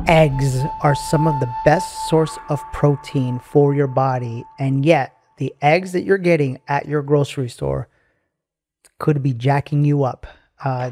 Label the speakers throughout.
Speaker 1: Eggs are some of the best source of protein for your body, and yet the eggs that you're getting at your grocery store could be jacking you up.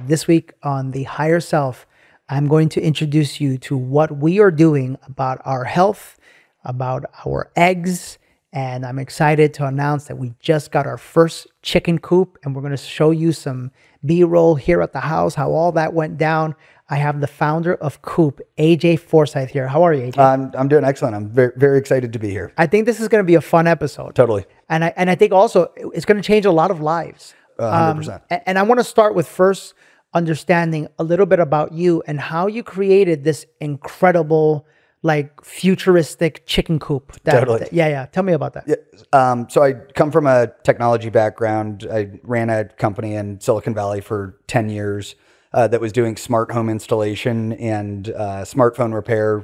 Speaker 1: This week on The Higher Self, I'm going to introduce you to what we are doing about our health, about our eggs, and I'm excited to announce that we just got our first chicken coop, and we're going to show you some B-roll here at the house, how all that went down. I have the founder of Coop, AJ Forsythe, here. How are you, AJ?
Speaker 2: I'm doing excellent. I'm very, very excited to be here.
Speaker 1: I think this is going to be a fun episode.
Speaker 2: Totally.
Speaker 1: And I think also it's going to change a lot of lives.
Speaker 2: 100%.
Speaker 1: And I want to start with first understanding a little bit about you and how you created this incredible, like futuristic chicken coop.
Speaker 2: Totally.
Speaker 1: Yeah. Tell me about that.
Speaker 2: Yeah. So I come from a technology background. I ran a company in Silicon Valley for 10 years that was doing smart home installation and smartphone repair.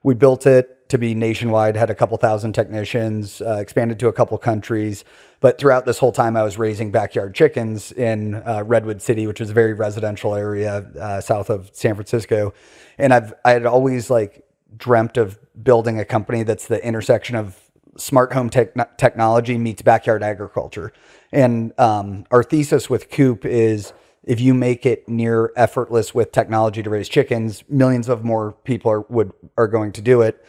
Speaker 2: We built it to be nationwide, had a couple thousand technicians, expanded to a couple countries. But throughout this whole time, I was raising backyard chickens in Redwood City, which is a very residential area south of San Francisco. And I had always like dreamt of building a company that's the intersection of smart home technology meets backyard agriculture. And our thesis with Coop is if you make it near effortless with technology to raise chickens, millions of more people are going to do it.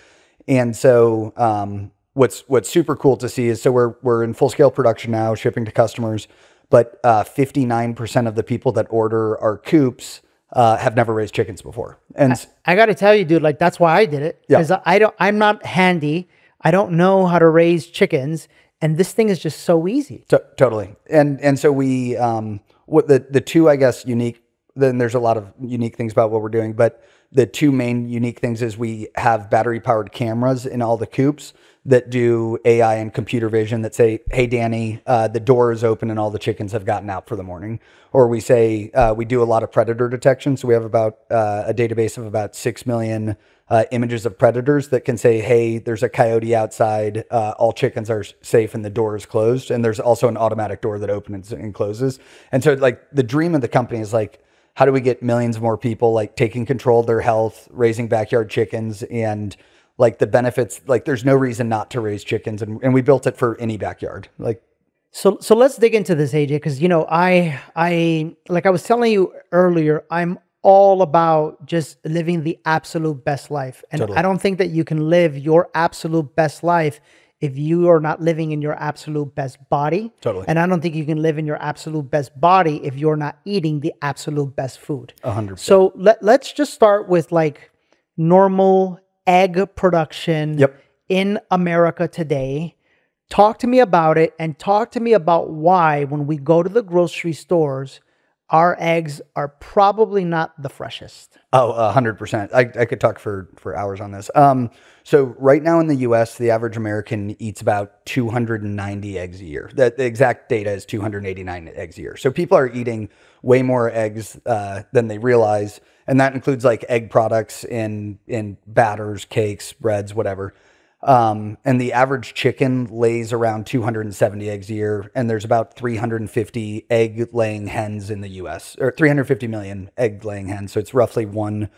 Speaker 2: And so what's super cool to see is, so we're in full scale production now, shipping to customers, but 59% of the people that order our coops have never raised chickens before. And
Speaker 1: I got to tell you, dude, like that's why I did it, because I'm not handy. I don't know how to raise chickens, and this thing is just so easy.
Speaker 2: Totally. And so we what the two, I guess, unique, then there's a lot of unique things about what we're doing, but the two main unique things is we have battery powered cameras in all the coops that do AI and computer vision that say, hey, Danny, the door is open and all the chickens have gotten out for the morning. Or we say, we do a lot of predator detection. So we have about a database of about 6 million images of predators that can say, hey, there's a coyote outside, all chickens are safe and the door is closed. And there's also an automatic door that opens and closes. And so like the dream of the company is like, how do we get millions more people like taking control of their health, raising backyard chickens, and like the benefits, like there's no reason not to raise chickens. And we built it for any backyard. Like,
Speaker 1: So let's dig into this, AJ, because I like I was telling you earlier, I'm all about just living the absolute best life. And
Speaker 2: Totally.
Speaker 1: I don't think that you can live your absolute best life if you are not living in your absolute best body.
Speaker 2: Totally.
Speaker 1: And I don't think you can live in your absolute best body if you're not eating the absolute best food.
Speaker 2: 100%.
Speaker 1: So let's just start with like normal egg production in America today. Talk to me about it, and talk to me about why when we go to the grocery stores, our eggs are probably not the freshest.
Speaker 2: Oh, 100%. I could talk for hours on this. So right now in the US, the average American eats about 290 eggs a year. The exact data is 289 eggs a year. So people are eating way more eggs than they realize. And that includes like egg products in batters, cakes, breads, whatever. And the average chicken lays around 270 eggs a year, and there's about 350 egg laying hens in the US, or 350 million egg laying hens. So it's roughly one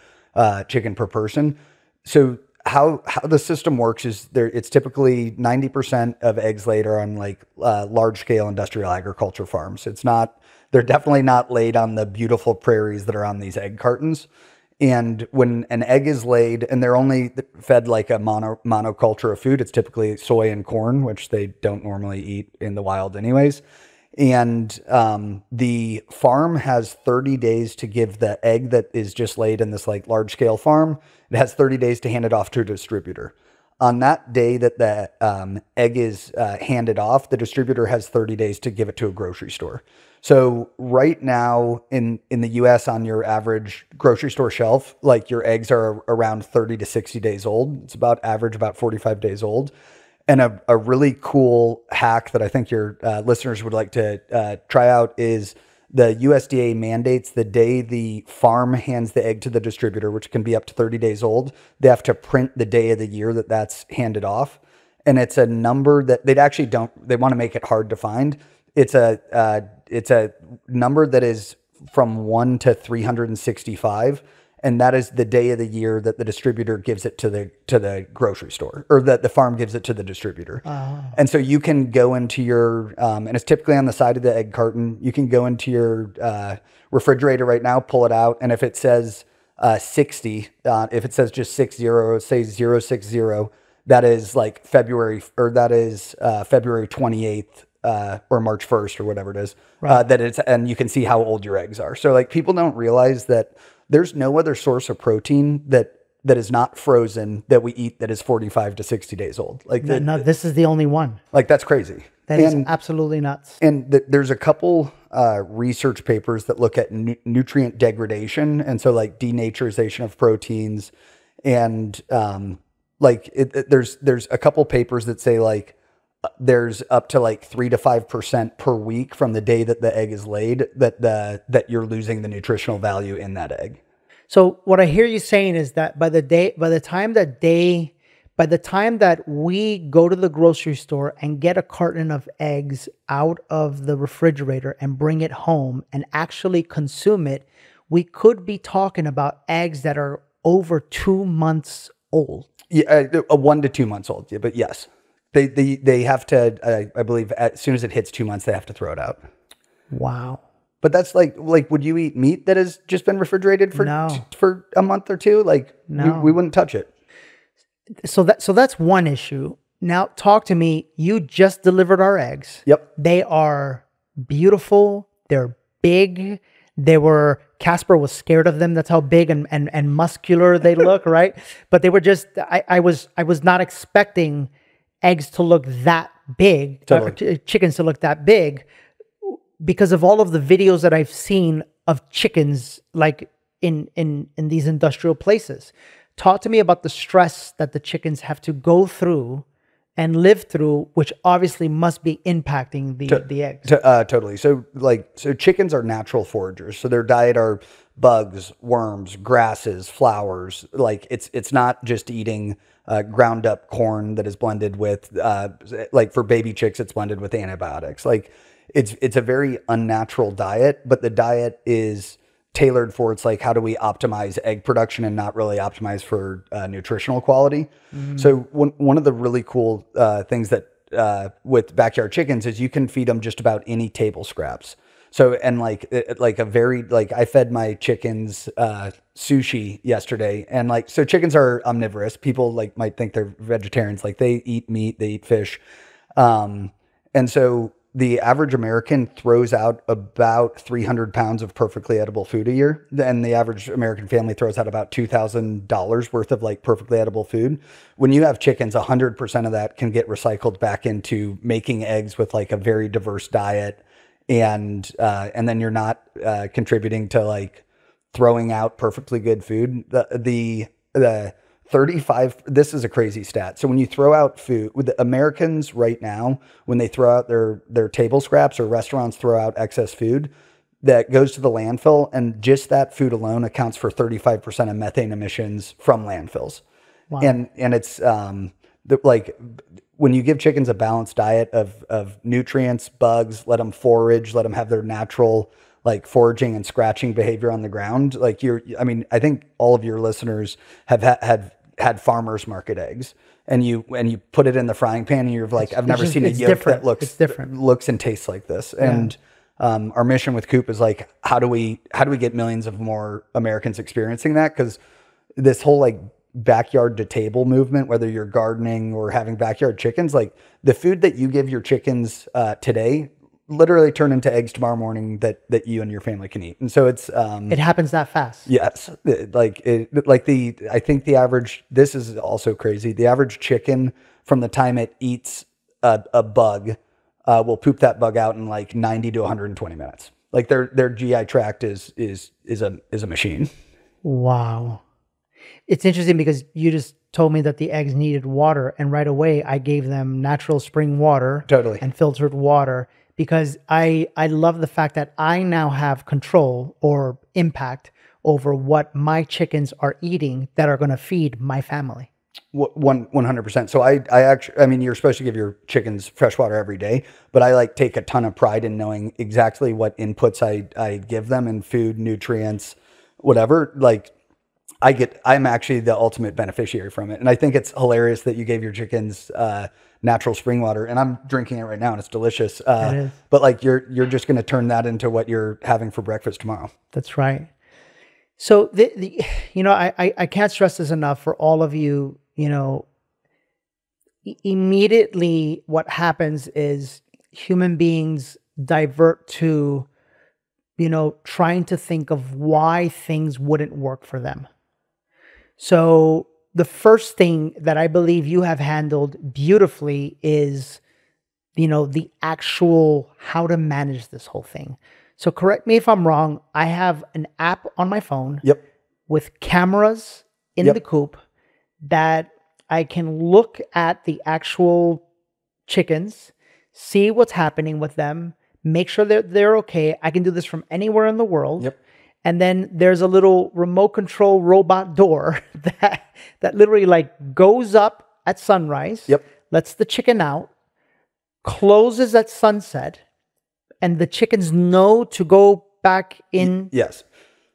Speaker 2: chicken per person. So how the system works is it's typically 90% of eggs laid are on like large scale industrial agriculture farms. They're definitely not laid on the beautiful prairies that are on these egg cartons. And when an egg is laid, and they're only fed like a monoculture of food, it's typically soy and corn, which they don't normally eat in the wild anyways. And the farm has 30 days to give the egg that is just laid in this like large scale farm. It has 30 days to hand it off to a distributor. On that day that the egg is handed off, the distributor has 30 days to give it to a grocery store. So right now in the US, on your average grocery store shelf, like your eggs are around 30 to 60 days old. It's about 45 days old. And a really cool hack that I think your listeners would like to try out is the USDA mandates the day the farm hands the egg to the distributor, which can be up to 30 days old, they have to print the day of the year that that's handed off. And it's a number that they want to make it hard to find. It's a number that is from 1 to 365. and that is the day of the year that the distributor gives it to the grocery store, or that the farm gives it to the distributor. And so you can go into your and it's typically on the side of the egg carton. You can go into your refrigerator right now, pull it out, and if it says 60, if it says just 60, or say 060, that is like February, or that is February 28th. Or March 1st, or whatever it is, that it's, and you can see how old your eggs are. So like, people don't realize that there's no other source of protein that is not frozen that we eat that is 45 to 60 days old. Like,
Speaker 1: no, this is the only one.
Speaker 2: Like, that's crazy.
Speaker 1: That is absolutely nuts.
Speaker 2: And there's a couple research papers that look at nutrient degradation, and so like denaturization of proteins, and there's a couple papers that say like, there's up to like 3 to 5% per week from the day that the egg is laid that you're losing the nutritional value in that egg.
Speaker 1: So what I hear you saying is that by the time that we go to the grocery store and get a carton of eggs out of the refrigerator and bring it home and actually consume it, we could be talking about eggs that are over 2 months old.
Speaker 2: Yeah, 1 to 2 months old. Yeah, but yes. They have to, I believe, as soon as it hits 2 months, they have to throw it out.
Speaker 1: Wow.
Speaker 2: But that's like, would you eat meat that has just been refrigerated for a month or two? Like, no, we wouldn't touch it.
Speaker 1: So that's one issue. Now talk to me. You just delivered our eggs.
Speaker 2: Yep.
Speaker 1: They are beautiful. They're big. Casper was scared of them. That's how big and muscular they look, right? But they were just, I was not expecting eggs to look that big, totally. Chickens to look that big, because of all of the videos that I've seen of chickens, like in these industrial places. Talk to me about the stress that the chickens have to go through and live through, which obviously must be impacting the eggs.
Speaker 2: Totally. So chickens are natural foragers. So their diet are bugs, worms, grasses, flowers. Like, it's not just eating ground up corn that is blended with, like for baby chicks, it's blended with antibiotics. Like, it's a very unnatural diet, but the diet is tailored for, it's like, how do we optimize egg production and not really optimize for nutritional quality? Mm-hmm. So one of the really cool things that with backyard chickens is you can feed them just about any table scraps. So, and like I fed my chickens sushi yesterday, and like, so chickens are omnivorous. People like might think they're vegetarians. Like, they eat meat, they eat fish. And so the average American throws out about 300 pounds of perfectly edible food a year. And the average American family throws out about $2,000 worth of like perfectly edible food. When you have chickens, 100% of that can get recycled back into making eggs with like a very diverse diet. And then you're not contributing to like throwing out perfectly good food. The 35, this is a crazy stat. So when you throw out food, with the Americans right now, when they throw out their table scraps, or restaurants throw out excess food, that goes to the landfill, and just that food alone accounts for 35% of methane emissions from landfills. Wow. And it's like, when you give chickens a balanced diet of nutrients, bugs, let them forage, let them have their natural like foraging and scratching behavior on the ground. Like, I think all of your listeners have had farmers market eggs, and you put it in the frying pan, and you're like, I've never seen a yolk that looks and tastes like this. Yeah. And our mission with Coop is like, how do we get millions of more Americans experiencing that? Because this whole like backyard to table movement, whether you're gardening or having backyard chickens, like the food that you give your chickens today literally turn into eggs tomorrow morning that you and your family can eat. And so it's
Speaker 1: it happens that fast.
Speaker 2: Yes. I think the average, this is also crazy, the average chicken, from the time it eats a bug, will poop that bug out in like 90 to 120 minutes. Like, their GI tract is a machine.
Speaker 1: Wow. It's interesting because you just told me that the eggs needed water, and right away I gave them natural spring water.
Speaker 2: Totally.
Speaker 1: And filtered water, because I love the fact that I now have control or impact over what my chickens are eating that are going to feed my family.
Speaker 2: 100%. So I actually, you're supposed to give your chickens fresh water every day, but I like take a ton of pride in knowing exactly what inputs I give them in food, nutrients, whatever. Like, I'm actually the ultimate beneficiary from it. And I think it's hilarious that you gave your chickens natural spring water, and I'm drinking it right now and it's delicious.
Speaker 1: It is.
Speaker 2: But like you're just going to turn that into what you're having for breakfast tomorrow.
Speaker 1: That's right. So I can't stress this enough for all of you. Immediately what happens is human beings divert to, trying to think of why things wouldn't work for them. So the first thing that I believe you have handled beautifully is, the actual how to manage this whole thing. So correct me if I'm wrong. I have an app on my phone with cameras in the coop that I can look at the actual chickens, see what's happening with them, make sure they're okay. I can do this from anywhere in the world. And then there's a little remote control robot door that literally like goes up at sunrise, lets the chicken out, closes at sunset, and the chickens know to go back in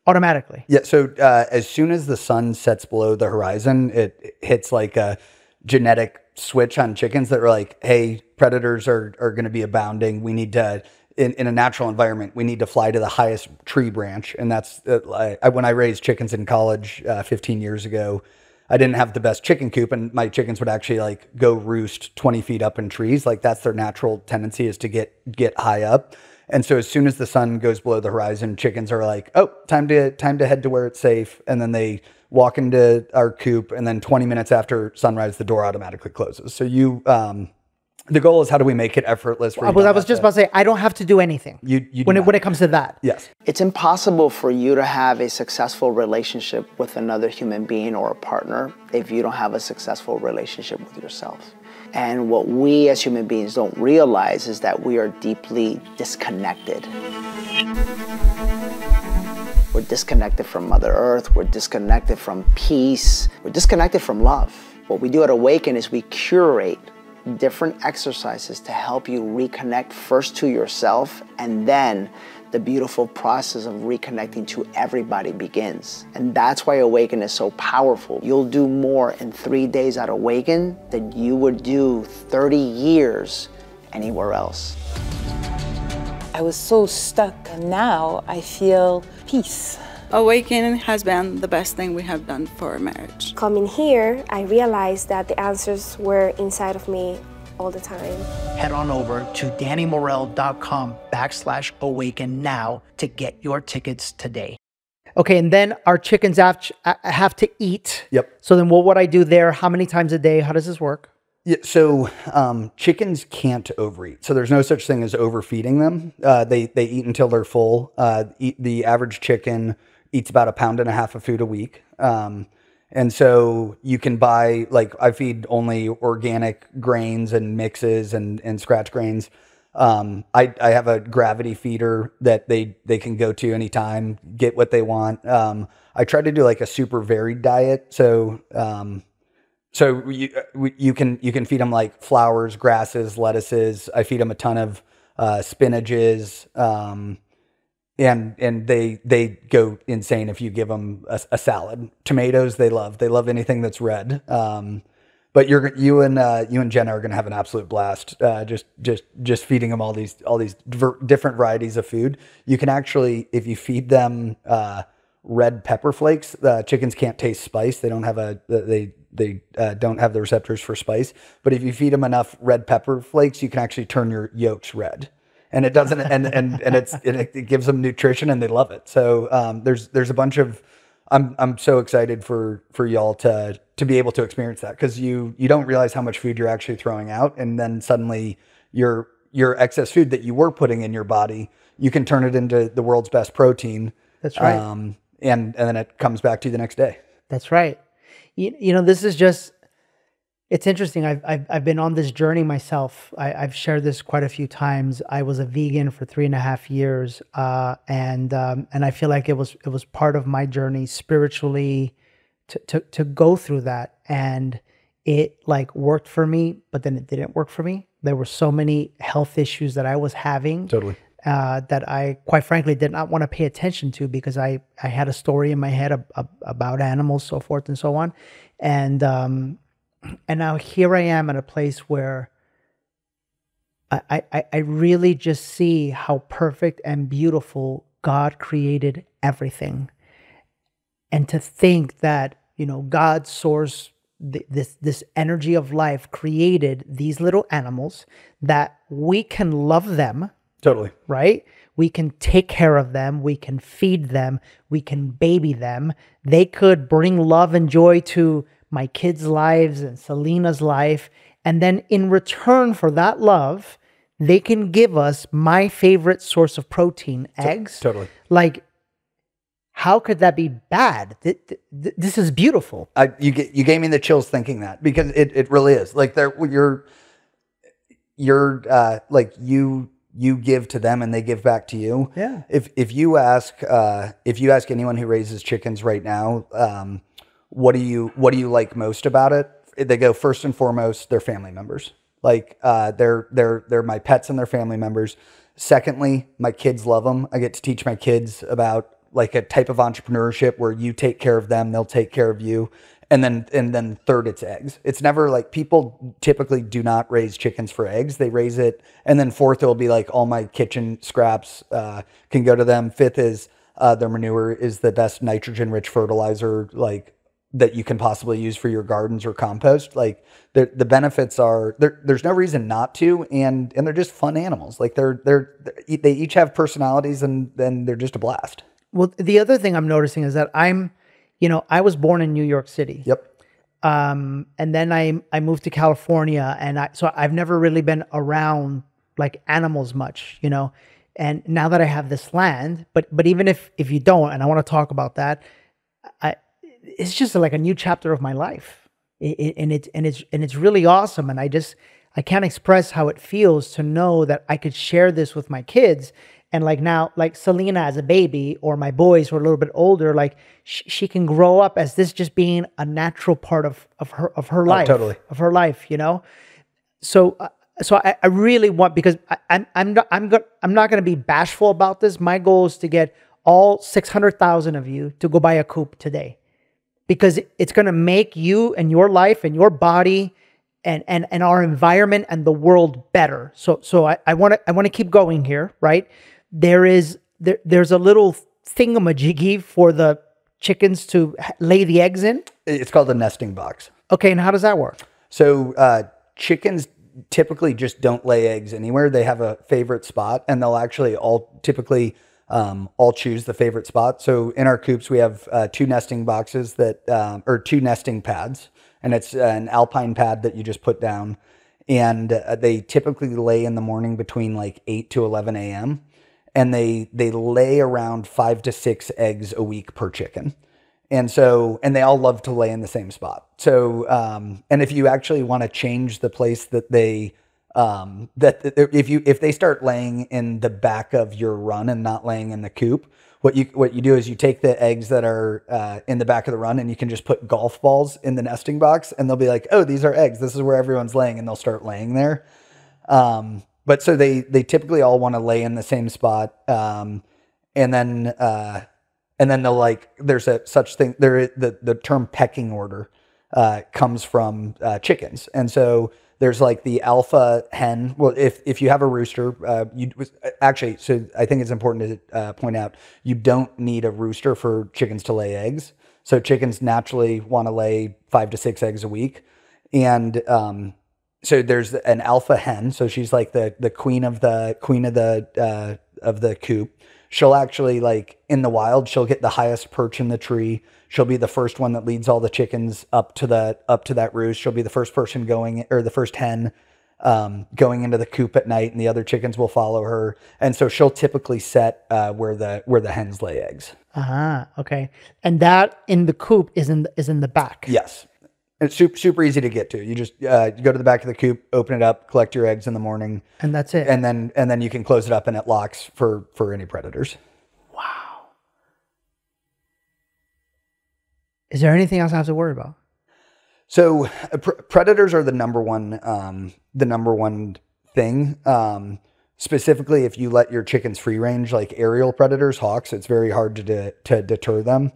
Speaker 1: automatically. Yeah. So
Speaker 2: as soon as the sun sets below the horizon, it hits like a genetic switch on chickens that are like, hey, predators are going to be abounding. We need to, in a natural environment, we need to fly to the highest tree branch. And that's when I raised chickens in college 15 years ago, I didn't have the best chicken coop, and my chickens would actually like go roost 20 feet up in trees. Like that's their natural tendency, is to get high up. And so as soon as the sun goes below the horizon, chickens are like, oh, time to head to where it's safe. And then they walk into our coop, and then 20 minutes after sunrise, the door automatically closes. So the goal is, how do we make it effortless for you?
Speaker 1: I was just about to say, I don't have to do anything when it comes to that.
Speaker 2: Yes.
Speaker 3: It's impossible for you to have a successful relationship with another human being or a partner if you don't have a successful relationship with yourself. And what we as human beings don't realize is that we are deeply disconnected. We're disconnected from Mother Earth. We're disconnected from peace. We're disconnected from love. What we do at Awaken is we curate different exercises to help you reconnect first to yourself, and then the beautiful process of reconnecting to everybody begins. And that's why Awaken is so powerful. You'll do more in 3 days at Awaken than you would do 30 years anywhere else.
Speaker 4: I was so stuck, and now I feel peace.
Speaker 5: Awakening has been the best thing we have done for our marriage.
Speaker 6: Coming here, I realized that the answers were inside of me all the time.
Speaker 1: Head on over to DannyMorel.com/awaken now to get your tickets today. Okay, and then our chickens have to eat. So then what would I do there? How many times a day? How does this work?
Speaker 2: Yeah, so chickens can't overeat. So there's no such thing as overfeeding them. They eat until they're full. The average chicken eats about 1.5 pounds of food a week. And so you can buy, like, I feed only organic grains and mixes and scratch grains. I have a gravity feeder that they can go to anytime, get what they want. I try to do like a super varied diet. So you can feed them like flowers, grasses, lettuces. I feed them a ton of spinaches. And they go insane if you give them a salad. Tomatoes, they love anything that's red. But you and Jenna are going to have an absolute blast. Just feeding them all these different varieties of food. You can actually, if you feed them red pepper flakes, chickens can't taste spice. They don't have they don't have the receptors for spice. But if you feed them enough red pepper flakes, you can actually turn your yolks red. And it doesn't, and it gives them nutrition, and they love it. So there's a bunch of, I'm so excited for y'all to be able to experience that, because you don't realize how much food you're actually throwing out, and then suddenly your excess food that you were putting in your body, you can turn it into the world's best protein.
Speaker 1: That's right.
Speaker 2: And then it comes back to you the next day.
Speaker 1: That's right. This is just. It's interesting. I've been on this journey myself. I've shared this quite a few times. I was a vegan for 3.5 years, and I feel like it was part of my journey spiritually to go through that, and it like worked for me, but then it didn't work for me. There were so many health issues that I was having that I, quite frankly, did not want to pay attention to because I had a story in my head about animals, so forth and so on. And now here I am at a place where I really just see how perfect and beautiful God created everything. And to think that, God's source, this energy of life created these little animals that we can love them.
Speaker 2: Totally.
Speaker 1: Right? We can take care of them. We can feed them. We can baby them. They could bring love and joy to my kids' lives and Selena's life. And then in return for that love, they can give us my favorite source of protein, eggs.
Speaker 2: Totally.
Speaker 1: Like, how could that be bad? This is beautiful.
Speaker 2: You gave me the chills thinking that, because it really is. Like, you give to them and they give back to you.
Speaker 1: Yeah.
Speaker 2: If you ask anyone who raises chickens right now, what do you like most about it? They go, first and foremost, they're family members. Like, they're my pets and they're family members. Secondly, my kids love them. I get to teach my kids about like a type of entrepreneurship where you take care of them, they'll take care of you. And then third, it's eggs. It's never like, people typically do not raise chickens for eggs. They raise it. And then fourth, it'll be like all my kitchen scraps can go to them. Fifth is their manure is the best nitrogen rich fertilizer like that you can possibly use for your gardens or compost. Like the benefits are there's no reason not to, and they're just fun animals. Like they each have personalities, and then they're just a blast.
Speaker 1: Well, the other thing I'm noticing is that I was born in New York City.
Speaker 2: Yep.
Speaker 1: And then I moved to California, and so I've never really been around like animals much, and now that I have this land, but even if you don't, and I want to talk about that, it's just like a new chapter of my life. It's really awesome. And I can't express how it feels to know that I could share this with my kids. And like now, like Selena as a baby, or my boys who are a little bit older, like she can grow up as this just being a natural part of her life,
Speaker 2: totally.
Speaker 1: Of her life, So I really want, because I'm not going to be bashful about this. My goal is to get all 600,000 of you to go buy a Coop today, because it's going to make you and your life and your body and our environment and the world better. So I want to keep going here, right? There's a little thingamajiggy for the chickens to lay the eggs in.
Speaker 2: It's called a nesting box.
Speaker 1: Okay, and how does that work?
Speaker 2: So chickens typically just don't lay eggs anywhere. They have a favorite spot, and they'll actually all choose the favorite spot. So in our coops, we have two nesting boxes or two nesting pads, and it's an alpine pad that you just put down, and they typically lay in the morning between like 8 to 11 a.m. And they lay around 5 to 6 eggs a week per chicken. And they all love to lay in the same spot. So, and if you actually want to change the place that if they start laying in the back of your run and not laying in the coop, what you do is you take the eggs that are in the back of the run, and you can just put golf balls in the nesting box, and they'll be like, oh, these are eggs. This is where everyone's laying, and they'll start laying there. But so they typically all want to lay in the same spot. And then they'll like, there's a such thing there. The term pecking order, comes from, chickens. And so there's like the alpha hen. Well, if you have a rooster, so I think it's important to point out, you don't need a rooster for chickens to lay eggs. So chickens naturally want to lay 5 to 6 eggs a week. And, so there's an alpha hen. So she's like the queen of the coop. She'll actually, like in the wild, she'll get the highest perch in the tree. She'll be the first one that leads all the chickens up to that roost. She'll be the first person going, or the first hen going into the coop at night, and the other chickens will follow her. And so she'll typically set where the hens lay eggs.
Speaker 1: Okay. And that in the coop is in the back.
Speaker 2: Yes. It's super easy to get to. You just you go to the back of the coop, open it up, collect your eggs in the morning,
Speaker 1: and that's it.
Speaker 2: And then you can close it up, and it locks for any predators.
Speaker 1: Wow. Is there anything else I have to worry about?
Speaker 2: So predators are the number one thing. specifically if you let your chickens free range, like aerial predators, hawks, it's very hard to deter them.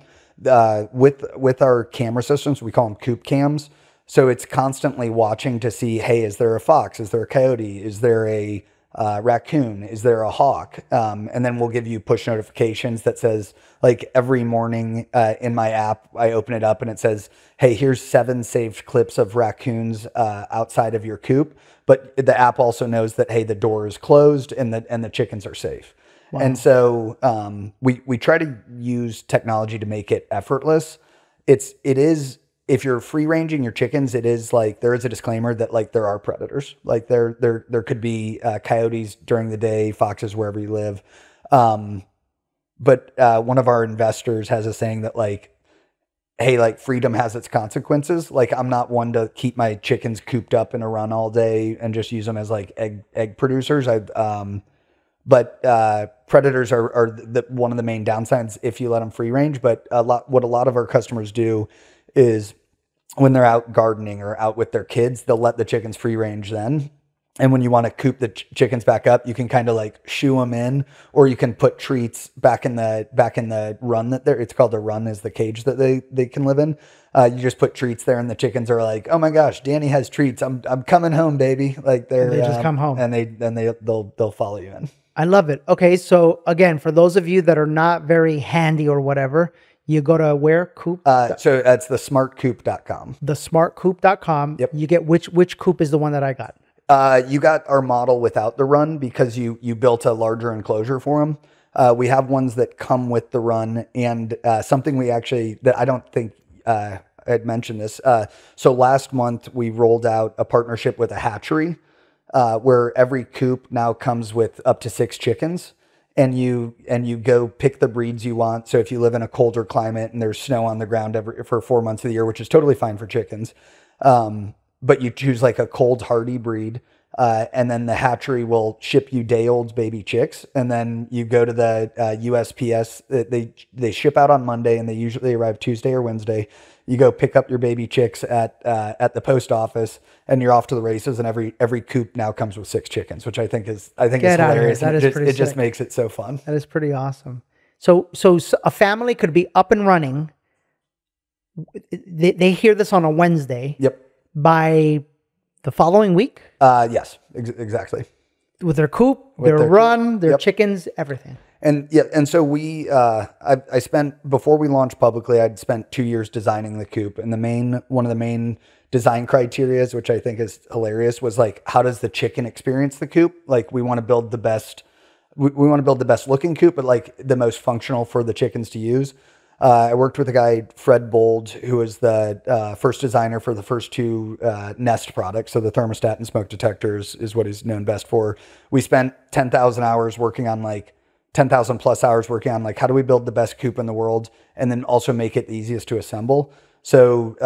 Speaker 2: With our camera systems, we call them Coop cams. So it's constantly watching to see, hey, is there a fox? Is there a coyote? Is there a raccoon? Is there a hawk? And then we'll give you push notifications that says, like every morning in my app, I open it up and it says, hey, here's 7 saved clips of raccoons outside of your coop. But the app also knows that, hey, the door is closed and the chickens are safe. Wow. And so we try to use technology to make it effortless. It is, if you're free ranging your chickens, it is like, there is a disclaimer that like there are predators, like there could be coyotes during the day, foxes wherever you live. But one of our investors has a saying that like, hey, like freedom has its consequences. Like I'm not one to keep my chickens cooped up in a run all day and just use them as like egg producers. But predators are one of the main downsides if you let them free range. But what a lot of our customers do is when they're out gardening or out with their kids, they'll let the chickens free range then. And when you want to coop the chickens back up, you can kind of like shoo them in, or you can put treats back in the run that it's called. The run is the cage that they can live in. You just put treats there and the chickens are like, oh my gosh, Danny has treats. I'm coming home, baby. Like they
Speaker 1: just come home
Speaker 2: and they'll follow you in.
Speaker 1: I love it. Okay. So again, for those of you that are not very handy or whatever, you go to where? Coop?
Speaker 2: So that's the smartcoop.com.
Speaker 1: The smartcoop.com.
Speaker 2: Yep.
Speaker 1: You get which coop is the one that I got?
Speaker 2: You got our model without the run because you built a larger enclosure for them. We have ones that come with the run, and something that I don't think I'd mentioned this. So last month we rolled out a partnership with a hatchery where every coop now comes with up to 6 chickens. And you go pick the breeds you want. So if you live in a colder climate and there's snow on the ground for 4 months of the year, which is totally fine for chickens, but you choose like a cold hardy breed, and then the hatchery will ship you day-old baby chicks, and then you go to the USPS. They ship out on Monday, and they usually arrive Tuesday or Wednesday. You go pick up your baby chicks at the post office, and you're off to the races. And every coop now comes with 6 chickens, which I think is hilarious.
Speaker 1: That is pretty
Speaker 2: it just makes it so fun.
Speaker 1: That is pretty awesome. So a family could be up and running. They hear this on a Wednesday.
Speaker 2: Yep.
Speaker 1: By the following week.
Speaker 2: Yes, exactly.
Speaker 1: With their coop, their run, their chickens, everything.
Speaker 2: And so I spent, before we launched publicly, I'd spent 2 years designing the coop, and one of the main design criteria, which I think is hilarious, was like, how does the chicken experience the coop? Like we want to build the best looking coop, but like the most functional for the chickens to use. I worked with a guy, Fred Bold, who was the first designer for the first 2 Nest products. So the thermostat and smoke detectors is what he's known best for. We spent 10,000 hours working on 10,000 plus hours working on how do we build the best coop in the world, and then also make it the easiest to assemble. So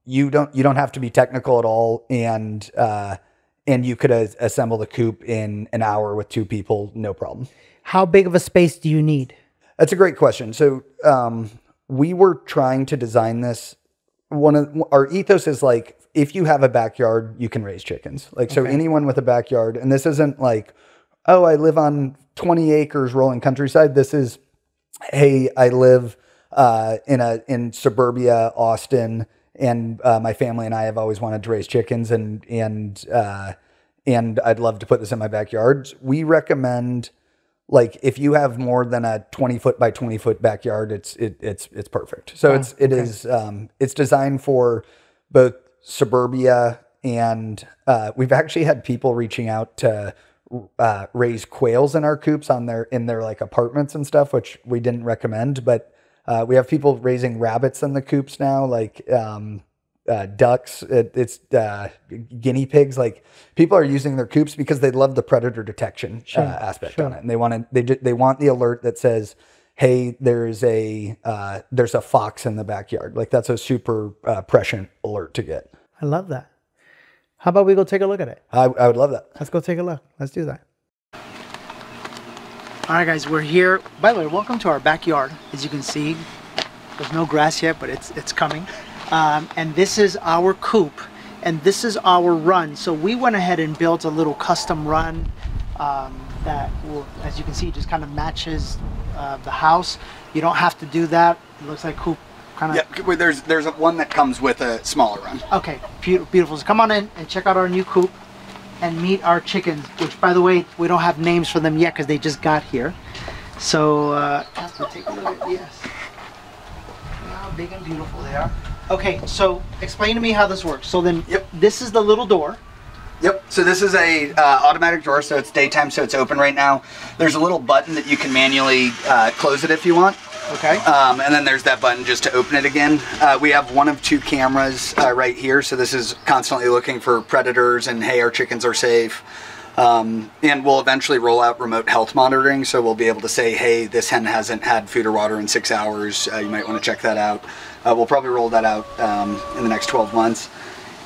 Speaker 2: you don't have to be technical at all, and you could assemble the coop in an hour with 2 people, no problem.
Speaker 1: How big of a space do you need?
Speaker 2: That's a great question. So we were trying to design this. Our ethos is like, if you have a backyard, you can raise chickens. So anyone with a backyard, and this isn't like, oh, I live on 20 acres rolling countryside. This is, hey, I live in suburbia, Austin, and my family and I have always wanted to raise chickens, and I'd love to put this in my backyard. We recommend, if you have more than a 20-foot by 20-foot backyard, it's perfect. So it's designed for both suburbia, and we've actually had people reaching out to raise quails in our coops in their apartments and stuff, which we didn't recommend, but we have people raising rabbits in the coops now, ducks, guinea pigs. People are using their coops because they love the predator detection aspect on it, and they want the alert that says, hey, there's a fox in the backyard. That's a super prescient alert to get.
Speaker 1: I love that. How about we go take a look at it?
Speaker 2: I would love that.
Speaker 1: Let's go take a look. Let's do that. All right, guys, we're here. By the way, welcome to our backyard. As you can see, there's no grass yet, but it's coming. And this is our coop, and this is our run. So we went ahead and built a little custom run that will, as you can see, just kind of matches the house. You don't have to do that. It looks like Coop kind of...
Speaker 2: Yeah, there's one that comes with a smaller one.
Speaker 1: Okay, beautiful. So come on in and check out our new coop and meet our chickens, which, by the way, we don't have names for them yet because they just got here. So, Casper, take a look at, yes. Look how big and beautiful they are. Okay, so explain to me how this works. So then, this is the little door.
Speaker 2: Yep, so this is a automatic door, so it's daytime, so it's open right now. There's a little button that you can manually close it if you want.
Speaker 1: Okay.
Speaker 2: And then there's that button just to open it again. We have one of two cameras right here, so this is constantly looking for predators and, hey, our chickens are safe. And we'll eventually roll out remote health monitoring, so we'll be able to say, hey, this hen hasn't had food or water in 6 hours. You might want to check that out. We'll probably roll that out in the next 12 months.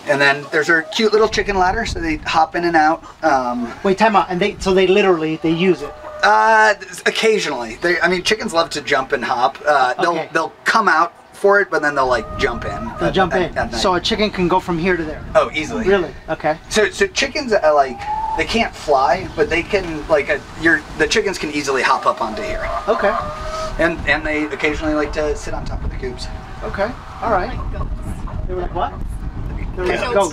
Speaker 2: And then there's our cute little chicken ladder, so they hop in and out.
Speaker 1: Wait, time out. And they literally use it.
Speaker 2: Occasionally. I mean, chickens love to jump and hop.
Speaker 1: Okay.
Speaker 2: They'll come out for it, but then they'll like jump in.
Speaker 1: They'll jump in. So a chicken can go from here to there.
Speaker 2: Oh, easily.
Speaker 1: Really? Okay.
Speaker 2: So chickens they can't fly, but they can the chickens can easily hop up onto here.
Speaker 1: Okay.
Speaker 2: And they occasionally like to sit on top of the coops.
Speaker 1: Okay. All right. They were like what? Go.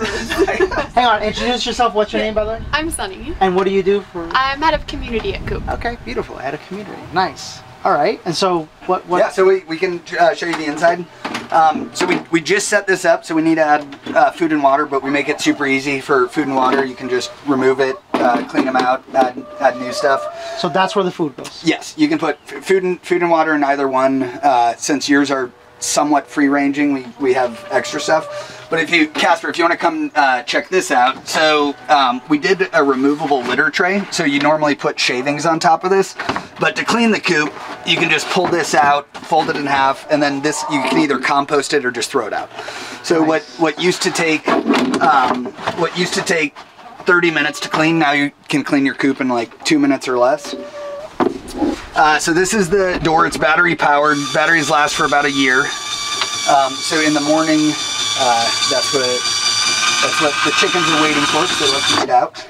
Speaker 1: Hang on, introduce yourself. What's your name, by the way?
Speaker 7: I'm Sunny.
Speaker 1: And what do you do for?
Speaker 7: I'm head of community at Coop.
Speaker 1: Okay, beautiful. Head of community. Nice. All right. And so what?
Speaker 2: Yeah, so we can show you the inside. So we just set this up, so we need to add food and water, but we make it super easy for food and water. You can just remove it, clean them out, add new stuff.
Speaker 1: So that's where the food goes?
Speaker 2: Yes, you can put food and water in either one. Since yours are somewhat free-ranging, we have extra stuff. But Casper, if you want to come check this out, so we did a removable litter tray. So you normally put shavings on top of this, but to clean the coop, you can just pull this out, fold it in half, and then this you can either compost it or just throw it out. So nice. what used to take 30 minutes to clean, now you can clean your coop in like 2 minutes or less. So this is the door. It's battery powered. Batteries last for about a year. So in the morning, that's what the chickens are waiting for, so they love to eat out.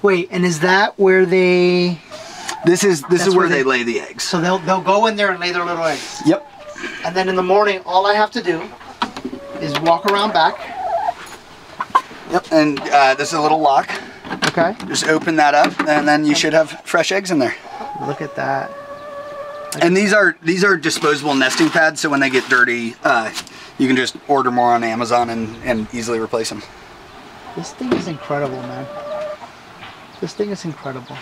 Speaker 1: Wait, and is that where they?
Speaker 2: This is where they lay the eggs.
Speaker 1: So they'll go in there and lay their little eggs.
Speaker 2: Yep.
Speaker 1: And then in the morning, all I have to do is walk around back.
Speaker 2: Yep. And this is a little lock.
Speaker 1: Okay.
Speaker 2: Just open that up, and then you should have fresh eggs in there.
Speaker 1: Look at that.
Speaker 2: And these are disposable nesting pads, so when they get dirty, you can just order more on Amazon and easily replace them.
Speaker 1: This thing is incredible, man. This thing is incredible.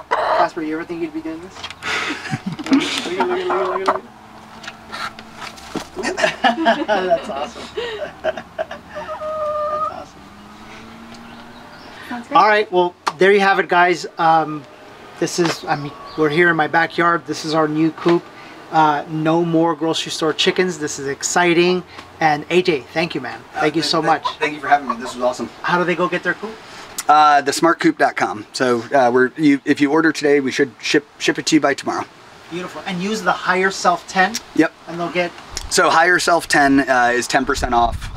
Speaker 1: Casper, you ever think you'd be doing this? Look. That's awesome. That's awesome. All right, well, there you have it, guys. This is, we're here in my backyard. This is our new coop. No more grocery store chickens. This is exciting. And AJ, thank you, man. Thank you so much.
Speaker 2: Thank you for having me. This was awesome.
Speaker 1: How do they go get their coop?
Speaker 2: thesmartcoop.com. So if you order today, we should ship it to you by tomorrow.
Speaker 1: Beautiful. And use the Higher Self 10. Yep. And they'll get.
Speaker 2: So Higher Self 10 is 10% off,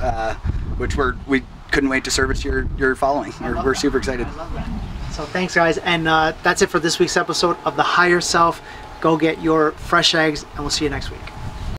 Speaker 2: which we couldn't wait to service your following. We're super excited.
Speaker 1: I love that. So thanks, guys, and that's it for this week's episode of The Higher Self. Go get your fresh eggs, and we'll see you next week.